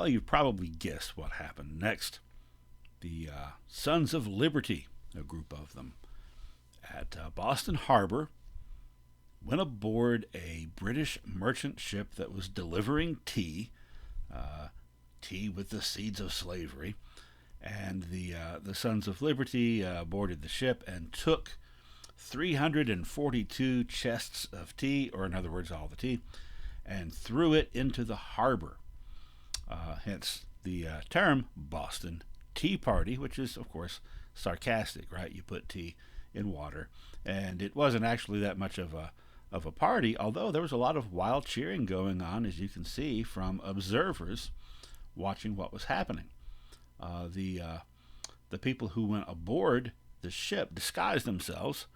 Well, you've probably guessed what happened next. The Sons of Liberty, a group of them, at Boston Harbor, went aboard a British merchant ship that was delivering tea with the seeds of slavery. And the Sons of Liberty boarded the ship and took 342 chests of tea, or in other words, all the tea, and threw it into the harbor. Hence the term Boston Tea Party, which is, of course, sarcastic, right? You put tea in water. And it wasn't actually that much of a party, although there was a lot of wild cheering going on, as you can see from observers watching what was happening. The people who went aboard the ship disguised themselves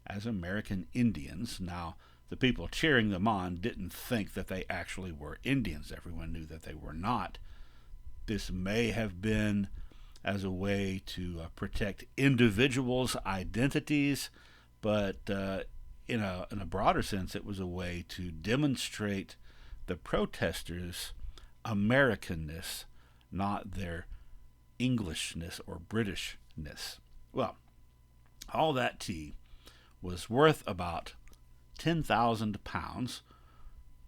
as American Indians. Now, the people cheering them on didn't think that they actually were Indians. Everyone knew that they were not. This may have been as a way to protect individuals' identities, but in a broader sense, it was a way to demonstrate the protesters' Americanness, not their Englishness or Britishness. Well, all that tea was worth about 10,000 pounds,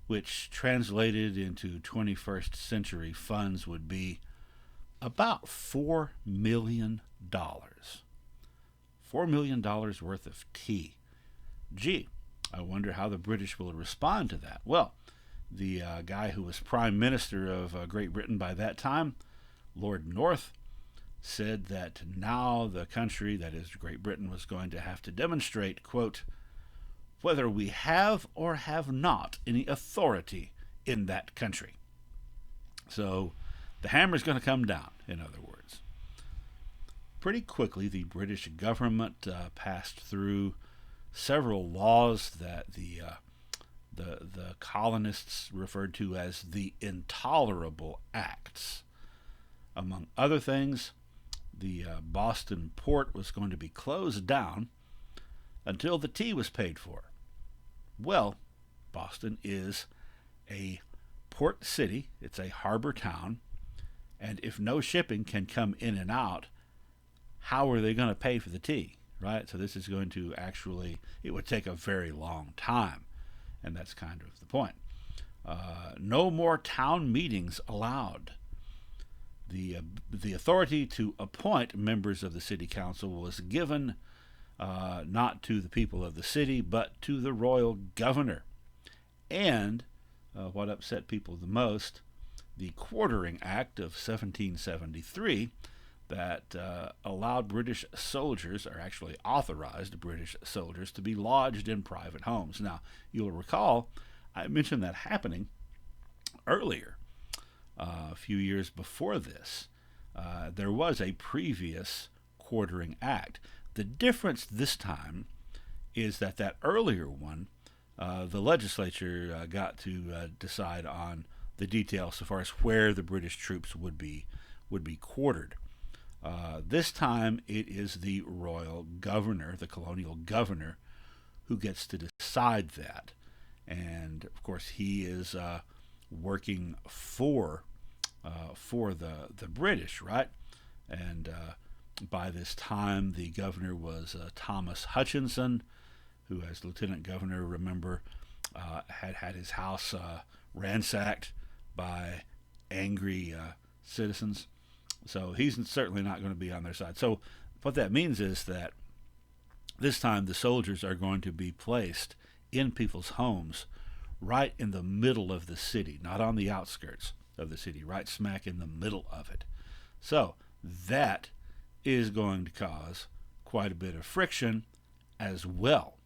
which translated into 21st century funds would be about $4 million. $4 million worth of tea. Gee, I wonder how the British will respond to that. Well, the guy who was Prime Minister of Great Britain by that time, Lord North, said that now the country, that is Great Britain, was going to have to demonstrate, quote, whether we have or have not any authority in that country. So the hammer's going to come down, in other words. Pretty quickly, the British government passed through several laws that the colonists referred to as the Intolerable Acts. Among other things, the Boston port was going to be closed down until the tea was paid for. Well, Boston is a port city. It's a harbor town. And if no shipping can come in and out, how are they going to pay for the tea, right? So this is going to actually, it would take a very long time. And that's kind of the point. No more town meetings allowed. The authority to appoint members of the city council was given not to the people of the city, but to the royal governor. And what upset people the most, the Quartering Act of 1773 that allowed British soldiers, or actually authorized British soldiers, to be lodged in private homes. Now, you'll recall I mentioned that happening earlier, a few years before this. There was a previous Quartering Act. The difference this time is that earlier one, the legislature got to decide on the details so far as where the British troops would be quartered. This time it is the royal governor, the colonial governor, who gets to decide that. And of course he is working for the British, right? And by this time the governor was Thomas Hutchinson, who, as lieutenant governor, remember, had his house ransacked by angry citizens. So he's certainly not going to be on their side. So what that means is that this time the soldiers are going to be placed in people's homes right in the middle of the city, not on the outskirts of the city, right smack in the middle of it. So that is going to cause quite a bit of friction as well.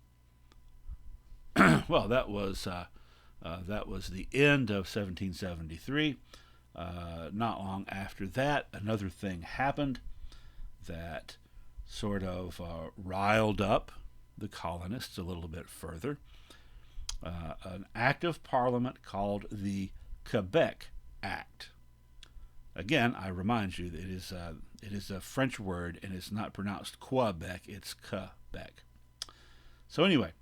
Well, that was the end of 1773. Not long after that, another thing happened that sort of riled up the colonists a little bit further. An act of Parliament called the Quebec Act. Again, I remind you that it is a French word and it's not pronounced Quebec, it's Quebec. So anyway,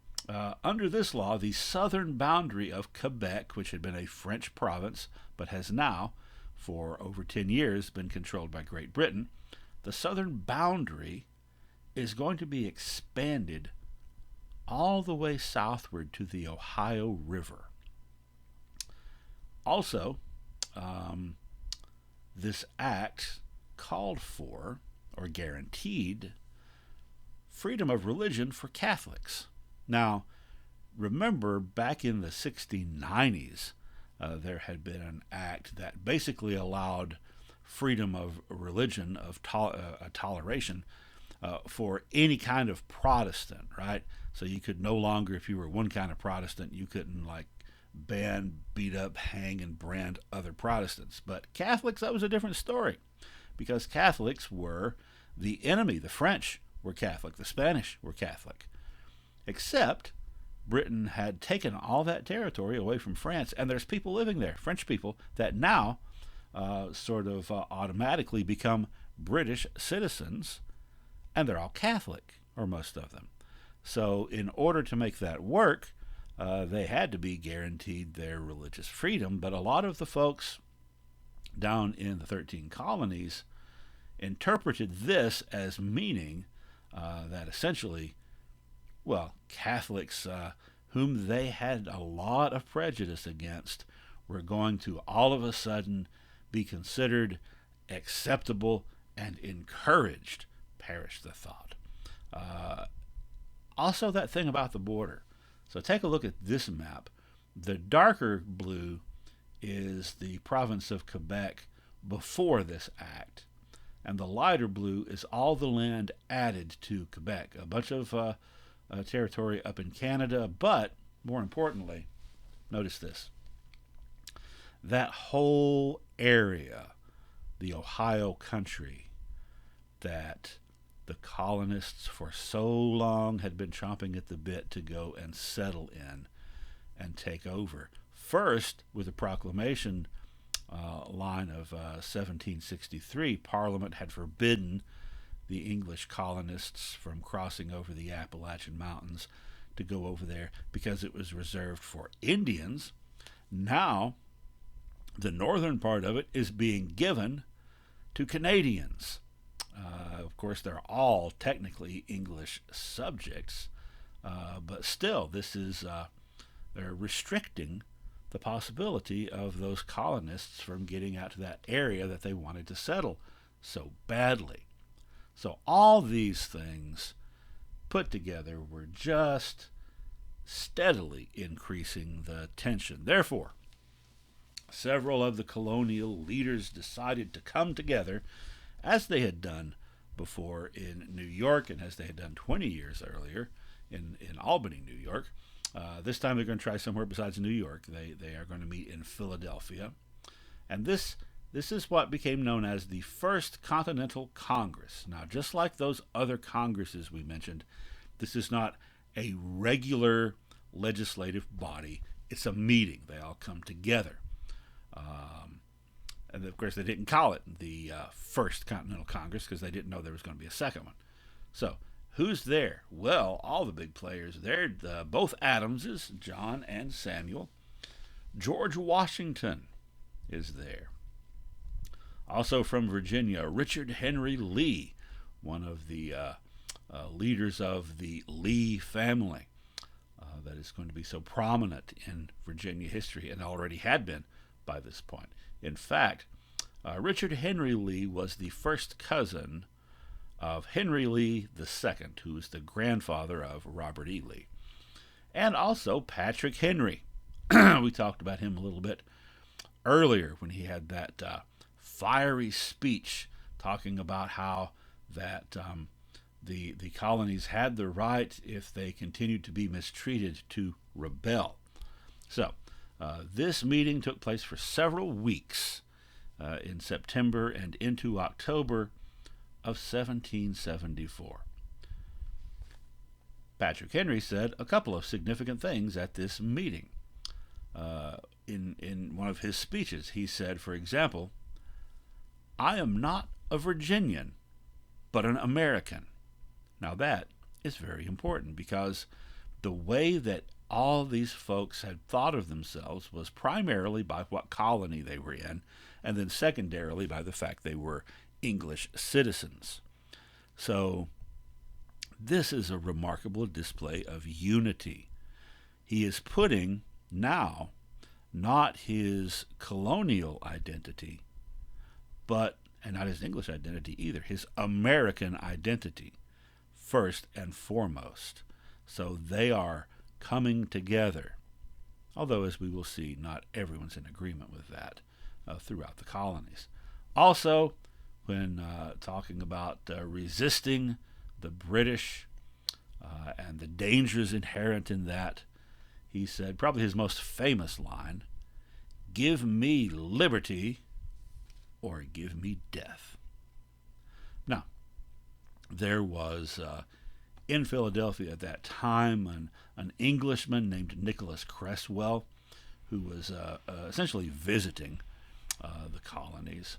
under this law, the southern boundary of Quebec, which had been a French province but has now for over 10 years been controlled by Great Britain, the southern boundary is going to be expanded all the way southward to the Ohio River. Also, this act called for, or guaranteed, freedom of religion for Catholics. Now, remember, back in the 1690s, there had been an act that basically allowed freedom of religion, of toleration, for any kind of Protestant, right? So you could no longer, if you were one kind of Protestant, you couldn't ban, beat up, hang, and brand other Protestants. But Catholics, that was a different story, because Catholics were the enemy. The French were Catholic, the Spanish were Catholic, except Britain had taken all that territory away from France, and there's people living there, French people, that now automatically become British citizens, and they're all Catholic, or most of them. So in order to make that work, they had to be guaranteed their religious freedom, but a lot of the folks down in the 13 colonies interpreted this as meaning that essentially, Catholics whom they had a lot of prejudice against were going to all of a sudden be considered acceptable and encouraged. Perish the thought. Also, that thing about the border. So take a look at this map. The darker blue is the province of Quebec before this act, and the lighter blue is all the land added to Quebec. A bunch of territory up in Canada, but more importantly, notice this. That whole area, the Ohio country, that the colonists for so long had been chomping at the bit to go and settle in and take over. First, with the Proclamation line of 1763, Parliament had forbidden the English colonists from crossing over the Appalachian Mountains to go over there because it was reserved for Indians. Now, the northern part of it is being given to Canadians. Of course, they're all technically English subjects, but still, this is they're restricting the possibility of those colonists from getting out to that area that they wanted to settle so badly. So all these things put together were just steadily increasing the tension. Therefore, several of the colonial leaders decided to come together, as they had done before in New York and as they had done 20 years earlier in Albany, New York. This time they're going to try somewhere besides New York. They are going to meet in Philadelphia. And this is what became known as the First Continental Congress. Now, just like those other congresses we mentioned, this is not a regular legislative body. It's a meeting. They all come together. And, of course, they didn't call it the First Continental Congress because they didn't know there was going to be a second one. So, who's there? Well, all the big players there, both Adamses, John and Samuel. George Washington is there. Also from Virginia, Richard Henry Lee, one of the leaders of the Lee family that is going to be so prominent in Virginia history and already had been by this point. In fact, Richard Henry Lee was the first cousin of Henry Lee II, who was the grandfather of Robert E. Lee. And also Patrick Henry. We talked about him a little bit earlier when he had that fiery speech talking about how that the colonies had the right, if they continued to be mistreated, to rebel. So this meeting took place for several weeks in September and into October of 1774. Patrick Henry said a couple of significant things at this meeting. In one of his speeches, he said, for example, "I am not a Virginian, but an American." Now that is very important because the way that all these folks had thought of themselves was primarily by what colony they were in, and then secondarily by the fact they were English citizens. So this is a remarkable display of unity. He is putting now not his colonial identity, and not his English identity either, his American identity first and foremost. So they are coming together. Although, as we will see, not everyone's in agreement with that throughout the colonies. Also, when talking about resisting the British and the dangers inherent in that, he said, probably his most famous line, "Give me liberty or give me death." Now, there was in Philadelphia at that time an Englishman named Nicholas Creswell, who was essentially visiting the colonies,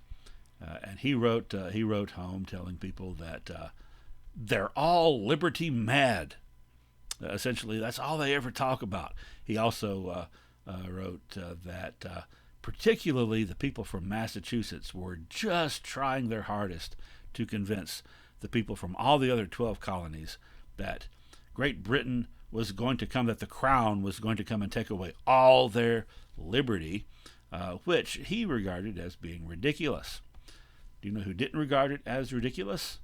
and he wrote home telling people that they're all liberty mad. Essentially, that's all they ever talk about. He also wrote that particularly the people from Massachusetts were just trying their hardest to convince the people from all the other 12 colonies that Great Britain was going to come, that the crown was going to come and take away all their liberty, which he regarded as being ridiculous. Do you know who didn't regard it as ridiculous?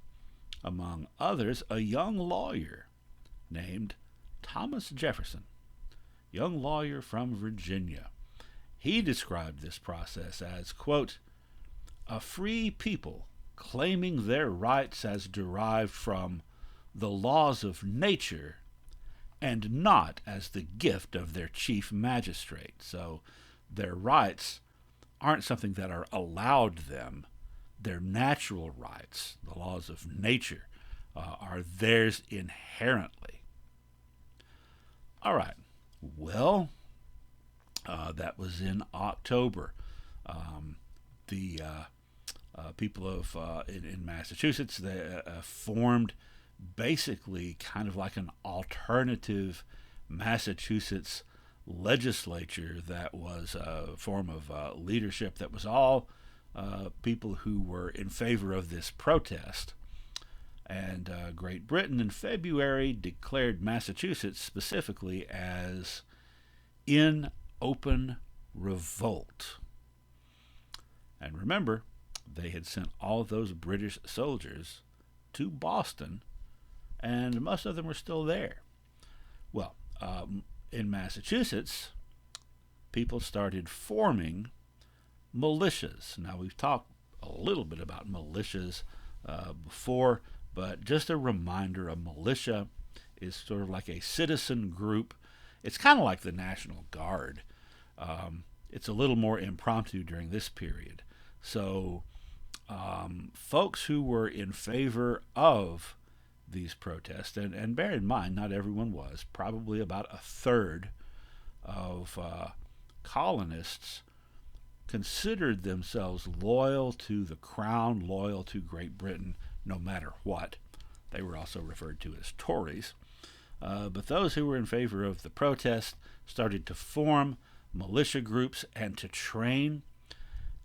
Among others, a young lawyer named Thomas Jefferson, young lawyer from Virginia. He described this process as, quote, "a free people claiming their rights as derived from the laws of nature and not as the gift of their chief magistrate." So their rights aren't something that are allowed them. Their natural rights, the laws of nature, are theirs inherently. All right. Well, that was in October. The people in Massachusetts, they formed basically kind of like an alternative Massachusetts legislature that was a form of leadership that was all people who were in favor of this protest. And Great Britain in February declared Massachusetts specifically as in open revolt. And remember, they had sent all those British soldiers to Boston, and most of them were still there. Well, in Massachusetts, people started forming militias. Now, we've talked a little bit about militias before, but just a reminder, a militia is sort of like a citizen group. It's kind of like the National Guard. It's a little more impromptu during this period. So folks who were in favor of these protests, and bear in mind, not everyone was, probably about a third of colonists considered themselves loyal to the crown, loyal to Great Britain, no matter what. They were also referred to as Tories. But those who were in favor of the protest started to form militia groups and to train.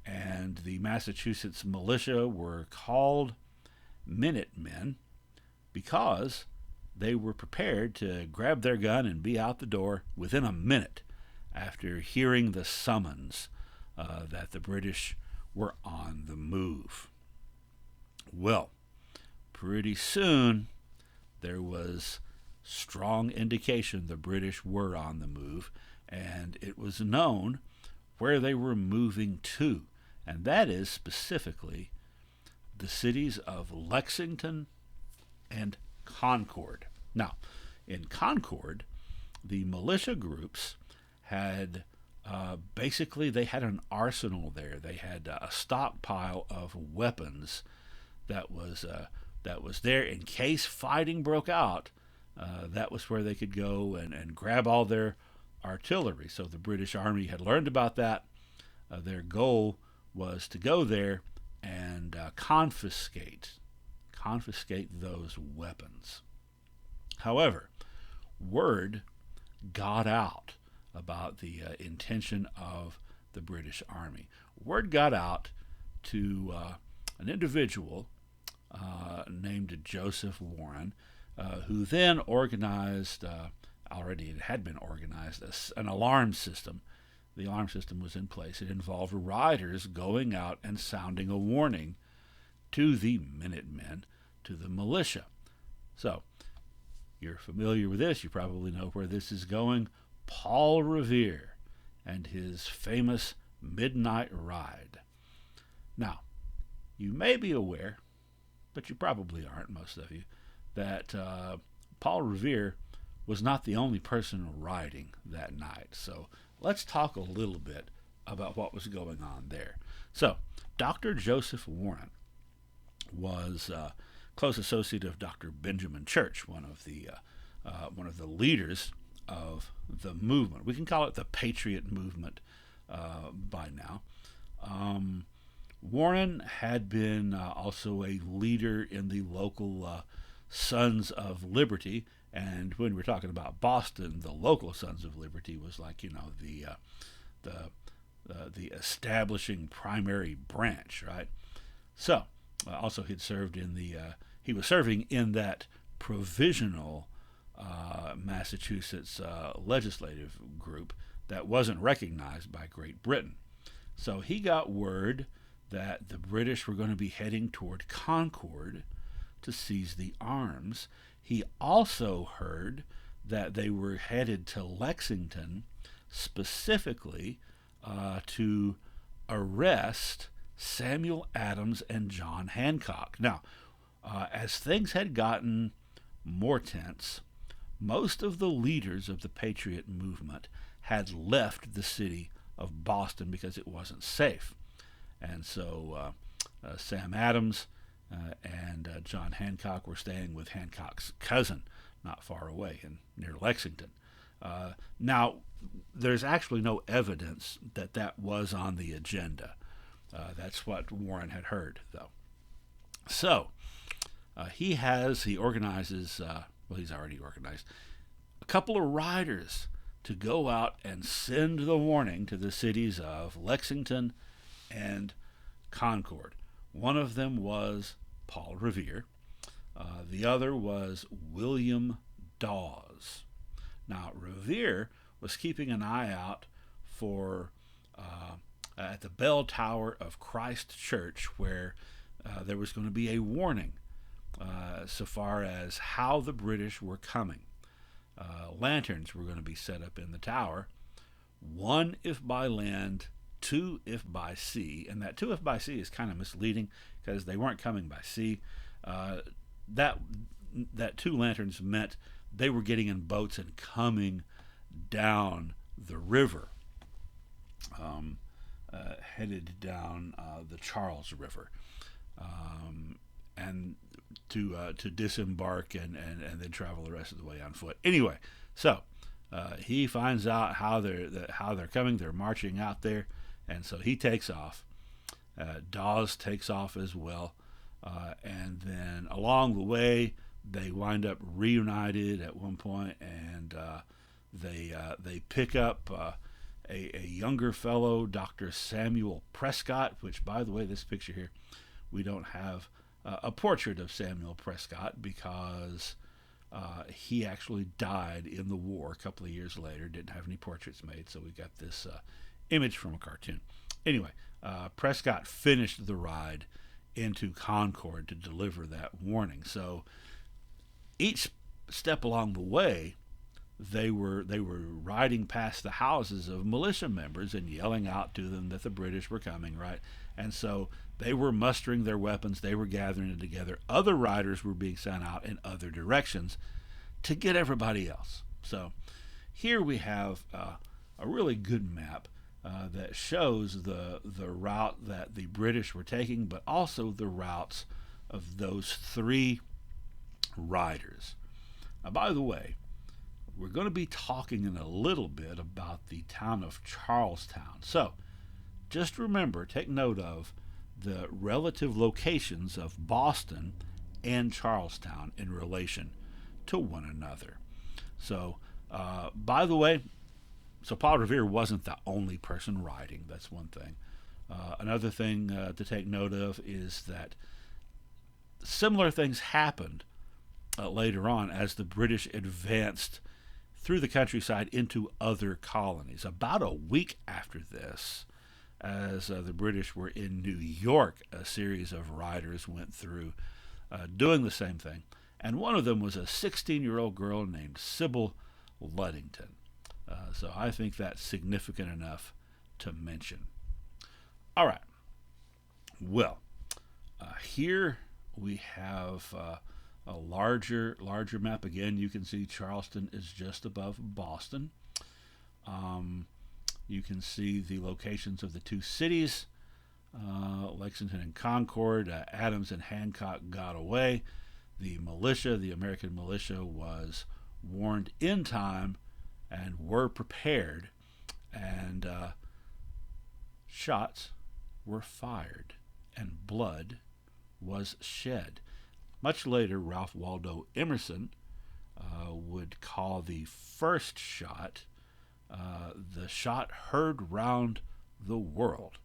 And the Massachusetts militia were called Minutemen because they were prepared to grab their gun and be out the door within a minute after hearing the summons that the British were on the move. Well, pretty soon there was strong indication the British were on the move, and it was known where they were moving to, and that is specifically the cities of Lexington and Concord. Now, in Concord, the militia groups had basically they had an arsenal there. They had a stockpile of weapons that was there in case fighting broke out. That was where they could go and grab all their artillery. So the British Army had learned about that. Their goal was to go there and confiscate those weapons. However, word got out about the intention of the British Army. Word got out to an individual named Joseph Warren, who then organized, already it had been organized, an alarm system. The alarm system was in place. It involved riders going out and sounding a warning to the Minutemen, to the militia. So, you're familiar with this. You probably know where this is going. Paul Revere and his famous midnight ride. Now, you may be aware, but you probably aren't, most of you, that Paul Revere was not the only person riding that night. So let's talk a little bit about what was going on there. So, Dr. Joseph Warren was a close associate of Dr. Benjamin Church, one of the leaders of the movement. We can call it the Patriot Movement by now. Warren had been also a leader in the local Sons of Liberty, and when we're talking about Boston, the local Sons of Liberty was like, the establishing primary branch, right? So, also he was serving in that provisional Massachusetts legislative group that wasn't recognized by Great Britain. So he got word that the British were going to be heading toward Concord to seize the arms. He also heard that they were headed to Lexington specifically to arrest Samuel Adams and John Hancock. Now, as things had gotten more tense, most of the leaders of the Patriot movement had left the city of Boston because it wasn't safe. And so Sam Adams and John Hancock were staying with Hancock's cousin not far away near Lexington. Now, there's actually no evidence that that was on the agenda. That's what Warren had heard, though. So, he organizes, he's already organized, a couple of riders to go out and send the warning to the cities of Lexington and Concord. One of them was Paul Revere. The other was William Dawes. Now, Revere was keeping an eye out for at the bell tower of Christ Church, where there was going to be a warning so far as how the British were coming. Lanterns were going to be set up in the tower, one if by land, two if by sea. And that two if by sea is kind of misleading because they weren't coming by sea. That two lanterns meant they were getting in boats and coming down the river, headed down the Charles River, and to disembark and then travel the rest of the way on foot. Anyway, so he finds out how they're coming. They're marching out there, and so he takes off. Dawes takes off as well, and then along the way they wind up reunited at one point, and they pick up a younger fellow, Dr. Samuel Prescott, which, by the way, this picture here, we don't have a portrait of Samuel Prescott because he actually died in the war a couple of years later, didn't have any portraits made, so we got this image from a cartoon. Anyway, Prescott finished the ride into Concord to deliver that warning. So each step along the way, they were riding past the houses of militia members and yelling out to them that the British were coming, right? And so they were mustering their weapons, they were gathering it together. Other riders were being sent out in other directions to get everybody else. So here we have a really good map that shows the route that the British were taking, but also the routes of those three riders. Now, by the way, we're going to be talking in a little bit about the town of Charlestown. So just remember, take note of the relative locations of Boston and Charlestown in relation to one another. So By the way, so Paul Revere wasn't the only person riding. That's one thing. Another thing to take note of is that similar things happened later on as the British advanced through the countryside into other colonies. About a week after this, as the British were in New York, a series of riders went through doing the same thing. And one of them was a 16-year-old girl named Sybil Luddington. So I think that's significant enough to mention. All right. Well, here we have a larger map. Again, you can see Charleston is just above Boston. You can see the locations of the two cities, Lexington and Concord. Adams and Hancock got away. The militia, the American militia, was warned in time and were prepared, and shots were fired and blood was shed. Much later, Ralph Waldo Emerson would call the first shot the shot heard round the world.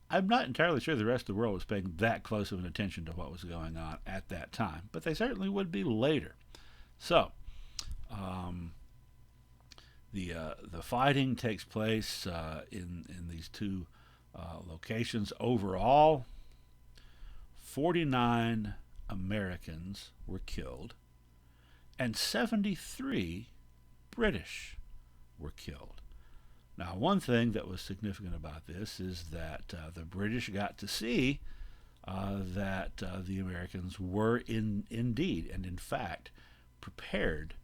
I'm not entirely sure the rest of the world was paying that close of an attention to what was going on at that time, but they certainly would be later. So, the fighting takes place in these two locations. Overall, 49 Americans were killed, and 73 British were killed. Now, one thing that was significant about this is that the British got to see that the Americans were indeed and in fact prepared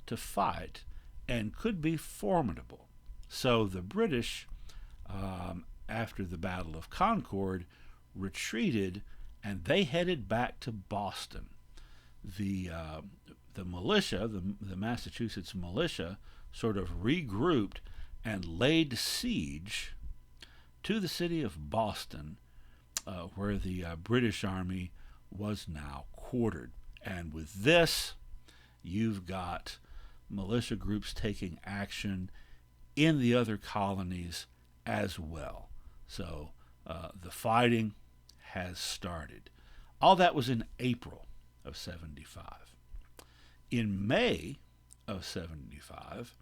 to fight and could be formidable. So the British, after the Battle of Concord, retreated and they headed back to Boston. The militia, the Massachusetts militia, sort of regrouped and laid siege to the city of Boston, where the British Army was now quartered. And with this, you've got militia groups taking action in the other colonies as well. So the fighting has started. All that was in April of 75. In May of 75,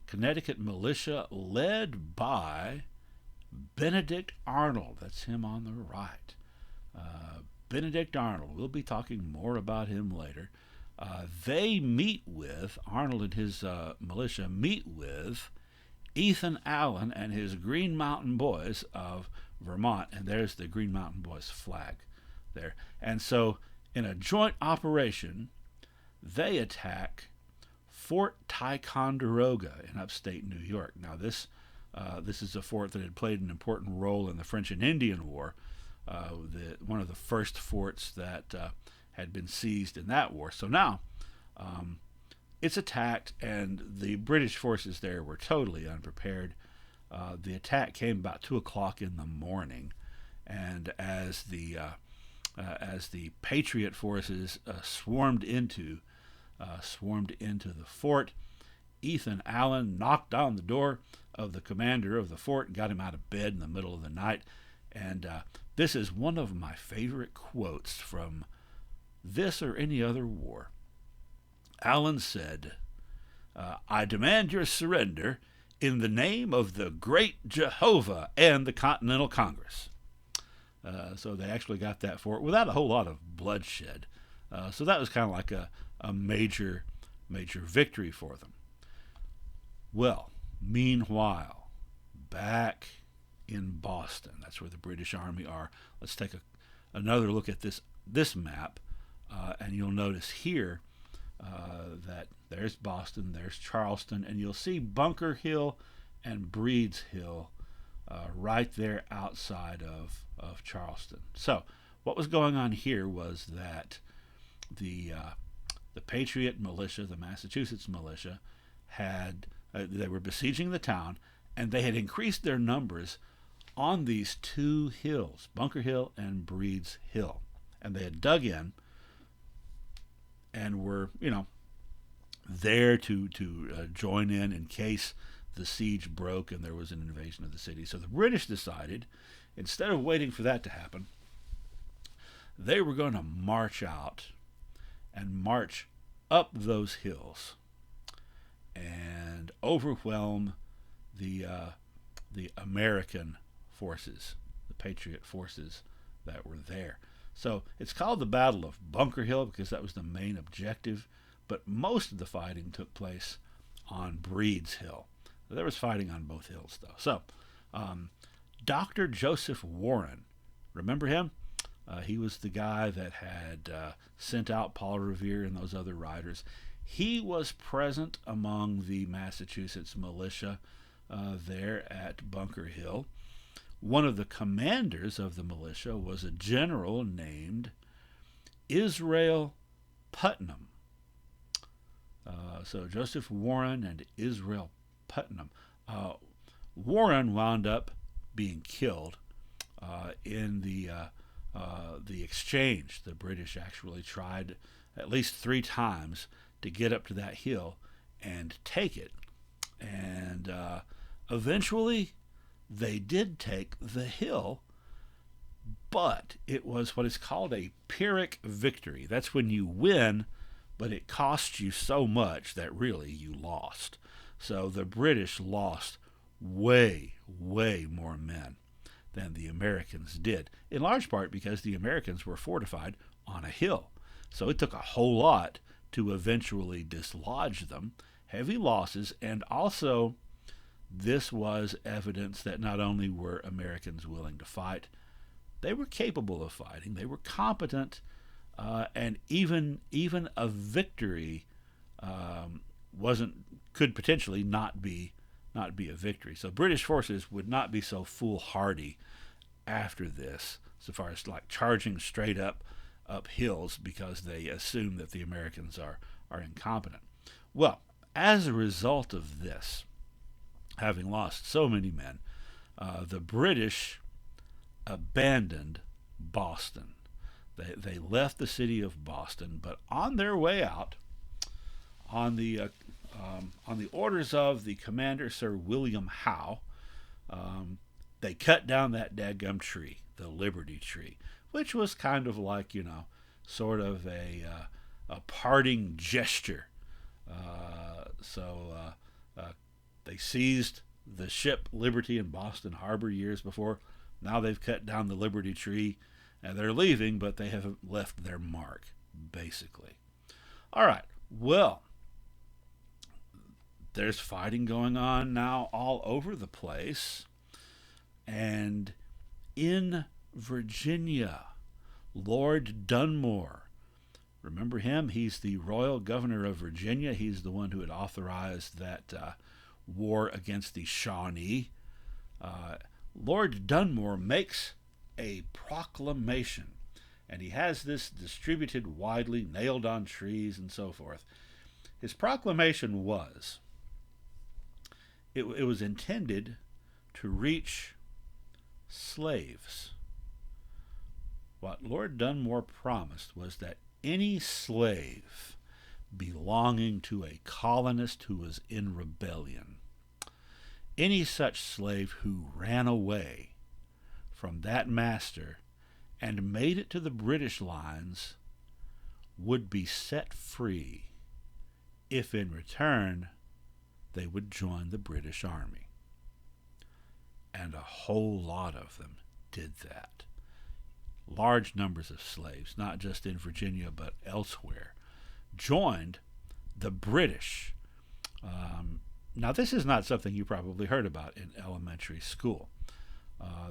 Connecticut militia led by Benedict Arnold. That's him on the right. Benedict Arnold. We'll be talking more about him later. They meet with, Arnold and his militia meet with Ethan Allen and his Green Mountain Boys of Vermont. And there's the Green Mountain Boys flag there. And so in a joint operation, they attack Fort Ticonderoga in upstate New York. Now this is a fort that had played an important role in the French and Indian War, one of the first forts that had been seized in that war. So now it's attacked, and the British forces there were totally unprepared. The attack came about 2 o'clock in the morning, and as the Patriot forces swarmed into the fort, Ethan Allen knocked on the door of the commander of the fort and got him out of bed in the middle of the night. And this is one of my favorite quotes from this or any other war. Allen said, "I demand your surrender in the name of the great Jehovah and the Continental Congress." So they actually got that fort without a whole lot of bloodshed. So that was kind of like a major victory for them. Well, meanwhile, back in Boston, that's where the British Army are. Let's take another look at this map, and you'll notice here that there's Boston, there's Charleston, and you'll see Bunker Hill and Breed's Hill right there outside of Charleston. So what was going on here was that the Patriot militia, the Massachusetts militia, they were besieging the town, and they had increased their numbers on these two hills, Bunker Hill and Breed's Hill, and they had dug in and were, there to join in case the siege broke and there was an invasion of the city. So the British decided, instead of waiting for that to happen, they were going to march out and march up those hills and overwhelm the American forces, the Patriot forces that were there. So it's called the Battle of Bunker Hill because that was the main objective, but most of the fighting took place on Breed's Hill. There was fighting on both hills, though. So Dr. Joseph Warren, remember him? He was the guy that had sent out Paul Revere and those other riders. He was present among the Massachusetts militia there at Bunker Hill. One of the commanders of the militia was a general named Israel Putnam. So Joseph Warren and Israel Putnam. Warren wound up being killed in the exchange. The British actually tried at least 3 times to get up to that hill and take it. And eventually they did take the hill, but it was what is called a Pyrrhic victory. That's when you win, but it cost you so much that really you lost. So the British lost way, way more men than the Americans did, in large part because the Americans were fortified on a hill. So it took a whole lot to eventually dislodge them. Heavy losses, and also this was evidence that not only were Americans willing to fight, they were capable of fighting, they were competent, and even a victory could potentially not be a victory. So British forces would not be so foolhardy after this, so far as like charging straight up hills because they assume that the Americans are incompetent. Well, as a result of this, having lost so many men, the British abandoned Boston. They left the city of Boston, but on their way out, on the orders of the commander, Sir William Howe, they cut down that dadgum tree, the Liberty Tree, which was kind of like, sort of a parting gesture. So they seized the ship Liberty in Boston Harbor years before. Now they've cut down the Liberty Tree, and they're leaving, but they haven't left their mark, basically. All right, well, there's fighting going on now all over the place. And in Virginia, Lord Dunmore, remember him? He's the royal governor of Virginia. He's the one who had authorized that war against the Shawnee. Lord Dunmore makes a proclamation, and he has this distributed widely, nailed on trees and so forth. His proclamation was, it was intended to reach slaves. What Lord Dunmore promised was that any slave belonging to a colonist who was in rebellion, any such slave who ran away from that master and made it to the British lines, would be set free if in return they would join the British Army. And a whole lot of them did that. Large numbers of slaves, not just in Virginia but elsewhere, joined the British. Now, this is not something you probably heard about in elementary school.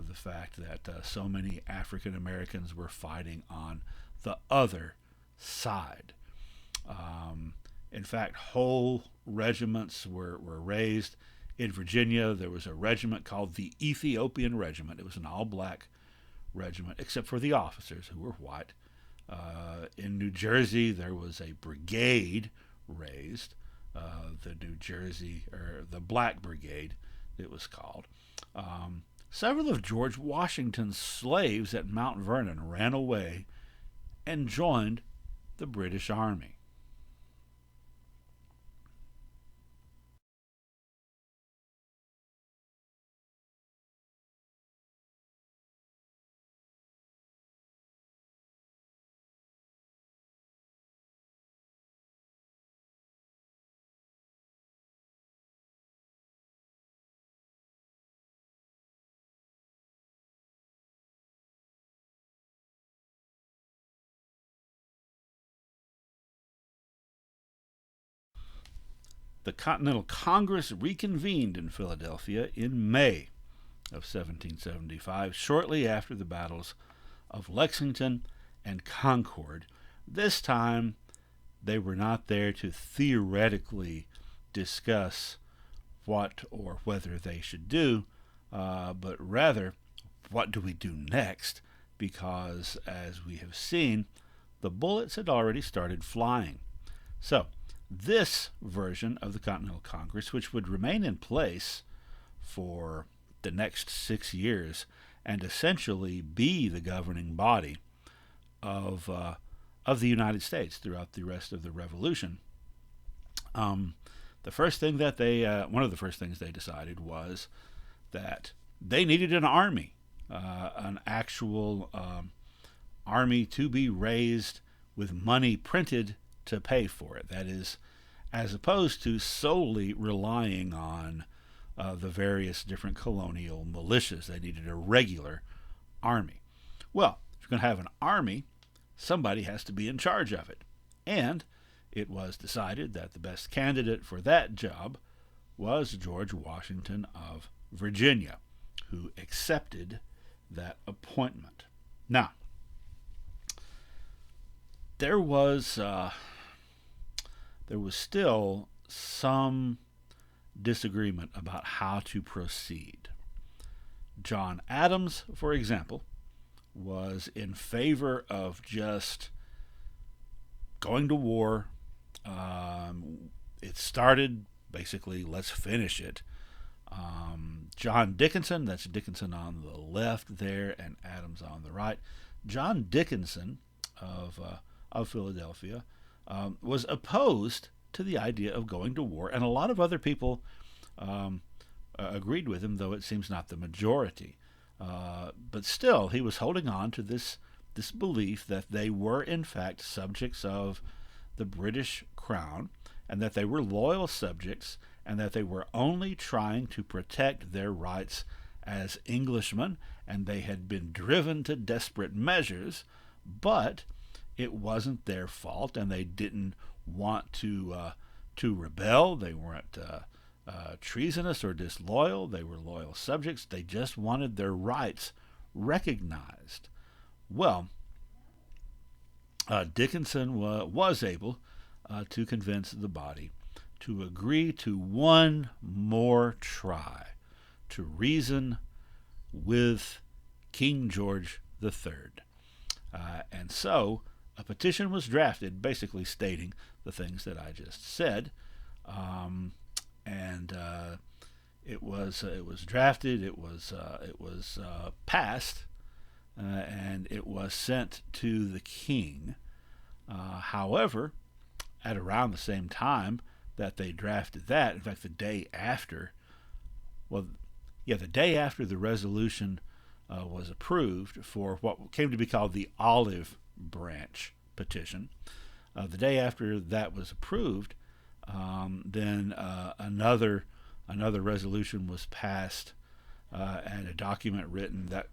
The fact that so many African Americans were fighting on the other side. In fact, whole regiments were raised. In Virginia, there was a regiment called the Ethiopian Regiment. It was an all-black regiment, except for the officers, who were white. In New Jersey, there was a brigade raised, the Black Brigade, it was called. Several of George Washington's slaves at Mount Vernon ran away and joined the British Army. the Continental Congress reconvened in Philadelphia in May of 1775, shortly after the battles of Lexington and Concord. This time, they were not there to theoretically discuss what or whether they should do, but rather, what do we do next? Because, as we have seen, the bullets had already started flying. So, this version of the Continental Congress, which would remain in place for the next 6 years and essentially be the governing body of the United States throughout the rest of the Revolution, the first thing that one of the first things they decided was that they needed an army, an actual army to be raised with money printed to pay for it. That is, as opposed to solely relying on the various different colonial militias. They needed a regular army. Well, if you're going to have an army, somebody has to be in charge of it. And it was decided that the best candidate for that job was George Washington of Virginia, who accepted that appointment. Now, there was still some disagreement about how to proceed. John Adams, for example, was in favor of just going to war. It started, basically, let's finish it. John Dickinson, that's Dickinson on the left there and Adams on the right. John Dickinson of Philadelphia was opposed to the idea of going to war, and a lot of other people agreed with him, though it seems not the majority. But still, he was holding on to this belief that they were, in fact, subjects of the British Crown, and that they were loyal subjects, and that they were only trying to protect their rights as Englishmen, and they had been driven to desperate measures, but it wasn't their fault, and they didn't want to rebel. They weren't treasonous or disloyal. They were loyal subjects. They just wanted their rights recognized. Well, Dickinson was able to convince the body to agree to one more try to reason with King George III. And so a petition was drafted basically stating the things that I just said. It was drafted, it was passed, and it was sent to the king. However, at around the same time that they drafted that, in fact, the day after the resolution was approved for what came to be called the Olive Branch Petition, the day after that was approved, then another resolution was passed and a document written that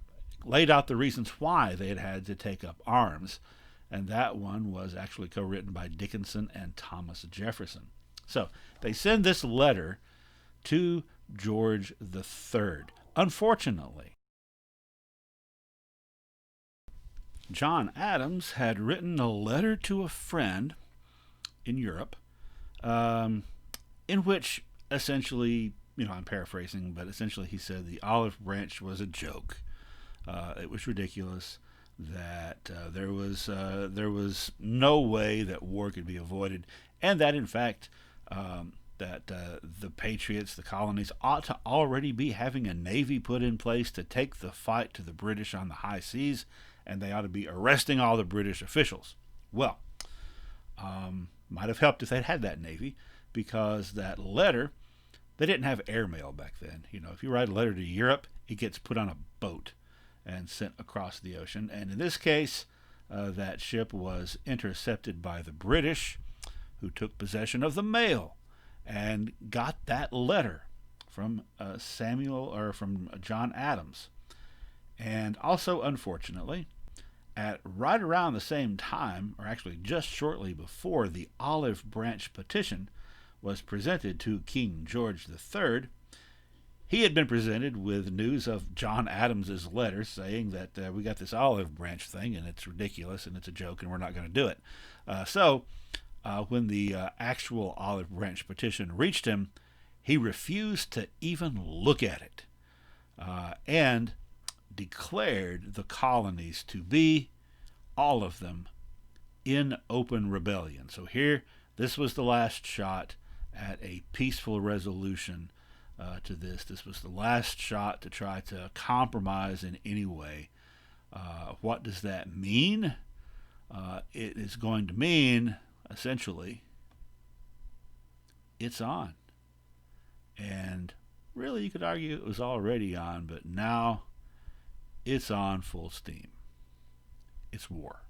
laid out the reasons why they had to take up arms, and that one was actually co-written by Dickinson and Thomas Jefferson. So they send this letter to George III. Unfortunately, John Adams had written a letter to a friend in Europe, in which essentially, I'm paraphrasing, but essentially he said the olive branch was a joke. It was ridiculous, that there was no way that war could be avoided, and that in fact the Patriots, the colonies, ought to already be having a navy put in place to take the fight to the British on the high seas, and they ought to be arresting all the British officials. Well, might have helped if they'd had that navy, because that letter, they didn't have airmail back then. If you write a letter to Europe, it gets put on a boat and sent across the ocean. And in this case, that ship was intercepted by the British, who took possession of the mail and got that letter from from John Adams. And also, unfortunately, at right around the same time, or actually just shortly before the Olive Branch Petition was presented to King George III, he had been presented with news of John Adams's letter saying that we got this olive branch thing and it's ridiculous and it's a joke and we're not going to do it. So when the actual olive branch petition reached him, he refused to even look at it and declared the colonies to be, all of them, in open rebellion. So here, this was the last shot at a peaceful resolution to this. This was the last shot to try to compromise in any way. What does that mean? It is going to mean, essentially, it's on. And really, you could argue it was already on, but now it's on full steam. It's war.